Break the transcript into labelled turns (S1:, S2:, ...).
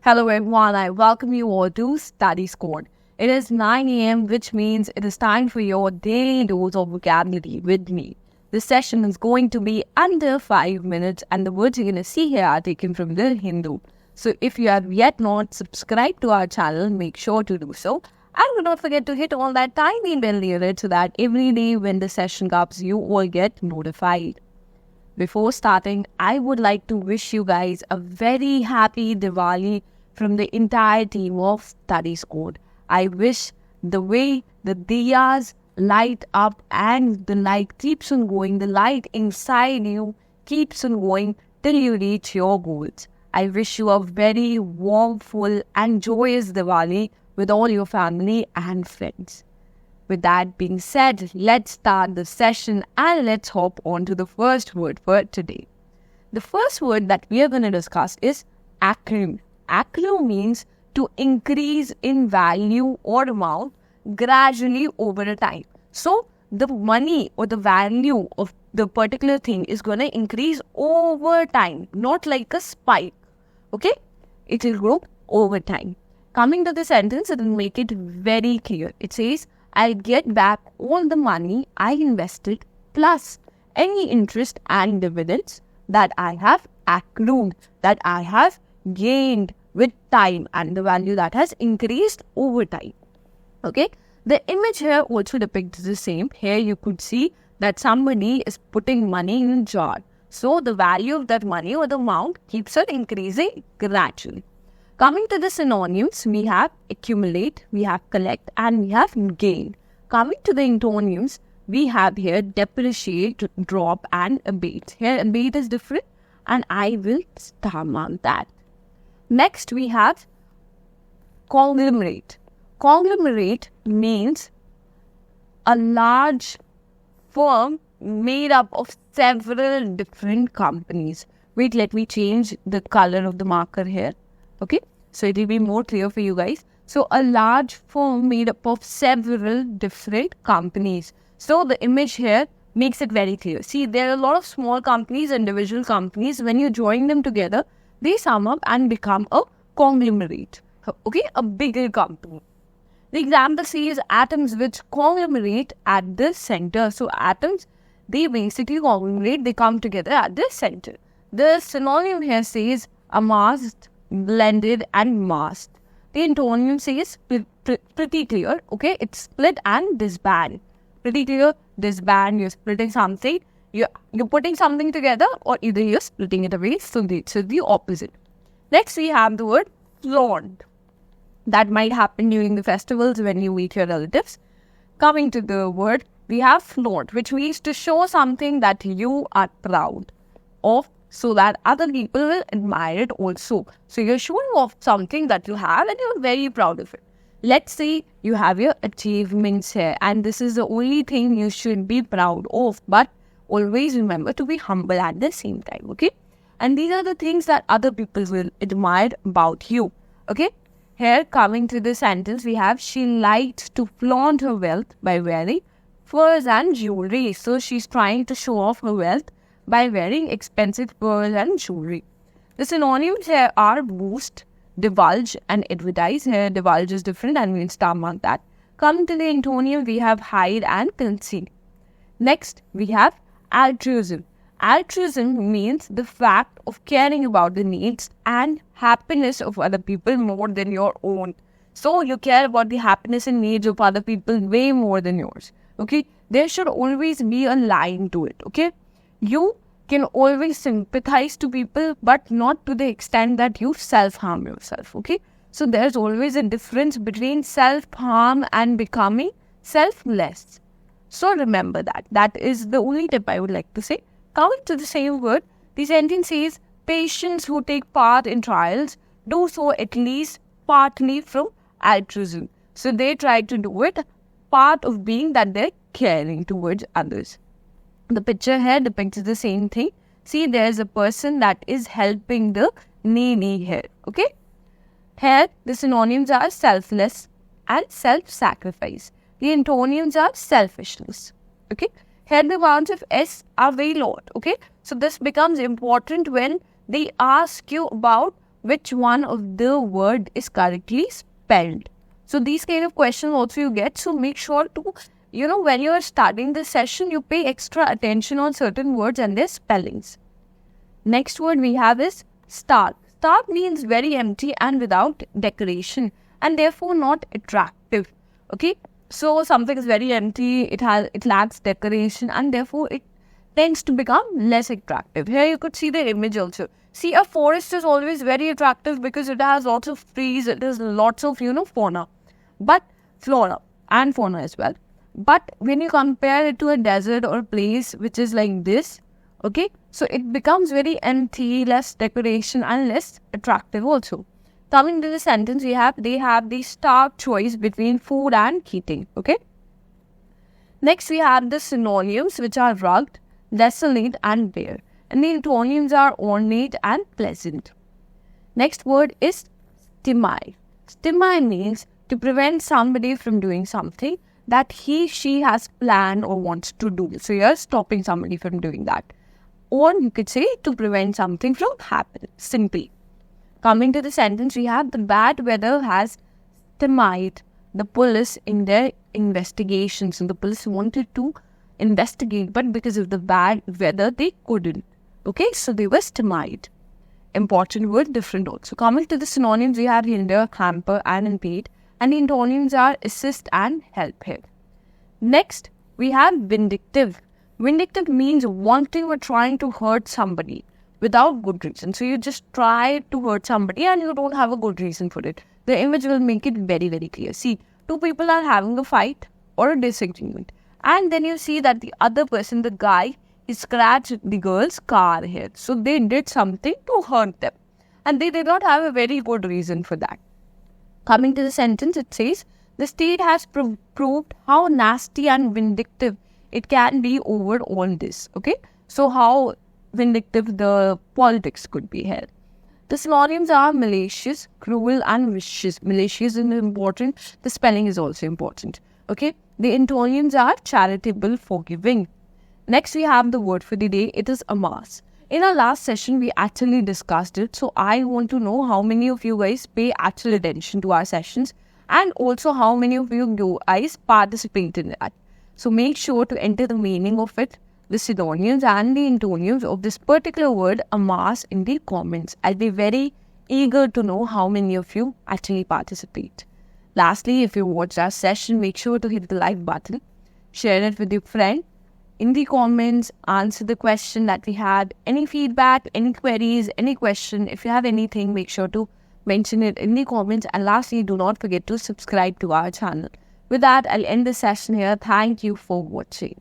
S1: Hello everyone, I welcome you all to Study Squad. It is 9 a.m. which means it is time for your daily dose of vocabulary with me. This session is going to be under 5 minutes and the words you're going to see here are taken from the Hindu. So if you have yet not subscribed to our channel, make sure to do so. And do not forget to hit on that tiny bell near it so that every day when the session comes, you all get notified. Before starting, I would like to wish you guys a very happy Diwali from the entire team of Study Squad. I wish the way the diyas light up and the light keeps on going, the light inside you keeps on going till you reach your goals. I wish you a very warm, full and joyous Diwali with all your family and friends. With that being said, let's start the session and let's hop on to the first word for today. The first word that we are going to discuss is accrue. Accrue means to increase in value or amount gradually over a time. So, the money or the value of the particular thing is going to increase over time, not like a spike. Okay? It will grow over time. Coming to the sentence, it will make it very clear. It says, I'll get back all the money I invested plus any interest and dividends that I have accrued, that I have gained with time and the value that has increased over time. Okay, the image here also depicts the same. Here you could see that somebody is putting money in a jar. So the value of that money or the amount keeps on increasing gradually. Coming to the synonyms, we have accumulate, we have collect and we have gain. Coming to the antonyms, we have here depreciate, drop and abate. Here abate is different and I will star mark that. Next, we have conglomerate. Conglomerate means a large firm made up of several different companies. Wait, let me change the color of the marker here. Okay, so it will be more clear for you guys. So, a large firm made up of several different companies. So, the image here makes it very clear. See, there are a lot of small companies, individual companies. When you join them together, they sum up and become a conglomerate. Okay, a bigger company. The example says atoms which conglomerate at the center. So atoms, they basically conglomerate, they come together at the center. The synonym here says amassed, blended and massed. The antonym says pretty clear. Okay, it's split and disband. Pretty clear, disband, you're splitting something. You're putting something together or either you're splitting it away. So the opposite. Next we have the word flaunt. That might happen during the festivals when you meet your relatives. Coming to the word, we have flaunt, which means to show something that you are proud of so that other people will admire it also. So you're showing off something that you have and you're very proud of it. Let's say you have your achievements here and this is the only thing you should be proud of. But always remember to be humble at the same time, okay? And these are the things that other people will admire about you, okay? Here, coming to the sentence, we have, she likes to flaunt her wealth by wearing furs and jewelry. So, she's trying to show off her wealth by wearing expensive furs and jewelry. The synonyms here are boost, divulge and advertise. Here, divulge is different and we'll star mark that. Coming to the antonym, we have hide and conceal. Next, we have altruism. Altruism means the fact of caring about the needs and happiness of other people more than your own. So you care about the happiness and needs of other people way more than yours. Okay, there should always be a line to it. Okay, you can always sympathize to people, but not to the extent that you self-harm yourself. Okay, so there's always a difference between self-harm and becoming selfless. So remember that. That is the only tip I would like to say. Coming to the same word, the sentence says, patients who take part in trials do so at least partly from altruism. So they try to do it part of being that they're caring towards others. The picture here depicts the same thing. See, there's a person that is helping the needy here. Okay? Here, the synonyms are selfless and self-sacrifice. The antonyms are selfishness. Okay? Here the amounts of S are very low. Okay? So this becomes important when they ask you about which one of the word is correctly spelled. So these kind of questions also you get. So make sure to, when you are starting this session, you pay extra attention on certain words and their spellings. Next word we have is stark. Stark means very empty and without decoration and therefore not attractive. Okay, so something is very empty, it lacks decoration and therefore it tends to become less attractive. Here you could see the image also. See, a forest is always very attractive because it has lots of trees, it has lots of fauna, but flora and fauna as well. But when you compare it to a desert or a place which is like this, okay, so it becomes very empty, less decoration and less attractive also. Coming to the sentence, they have the stark choice between food and heating. Okay. Next, we have the synonyms, which are rugged, desolate, and bare. And the antonyms are ornate and pleasant. Next word is stymie. Stymie means to prevent somebody from doing something that she has planned or wants to do. So you are stopping somebody from doing that. Or you could say to prevent something from happening, simply. Coming to the sentence, we have the bad weather has stymied the police in their investigations. And the police wanted to investigate, but because of the bad weather, they couldn't. Okay, so they were stymied. Important word, different also. Coming to the synonyms, we have hinder, hamper, and impede. And the antonyms are assist and help here. Next, we have vindictive. Vindictive means wanting or trying to hurt somebody without good reason. So you just try to hurt somebody and you don't have a good reason for it. The image will make it very, very clear. See, two people are having a fight or a disagreement. And then you see that the other person, the guy, he scratched the girl's car here. So they did something to hurt them. And they did not have a very good reason for that. Coming to the sentence, it says, the state has proved how nasty and vindictive it can be over all this. Okay. So how vindictive the politics could be here. The synonyms are malicious, cruel, and vicious. Malicious is important. The spelling is also important. Okay. The antonyms are charitable, forgiving. Next, we have the word for the day. It is amass. In our last session, we actually discussed it. So I want to know how many of you guys pay actual attention to our sessions and also how many of you guys participate in that. So make sure to enter the meaning of it, the synonyms and the antonyms of this particular word amass in the comments. I'll be very eager to know how many of you actually participate. Lastly, if you watched our session, make sure to hit the like button, share it with your friend. In the comments, answer the question that we had. Any feedback, any queries, any question, if you have anything, make sure to mention it in the comments. And lastly, do not forget to subscribe to our channel. With that, I'll end the session here. Thank you for watching.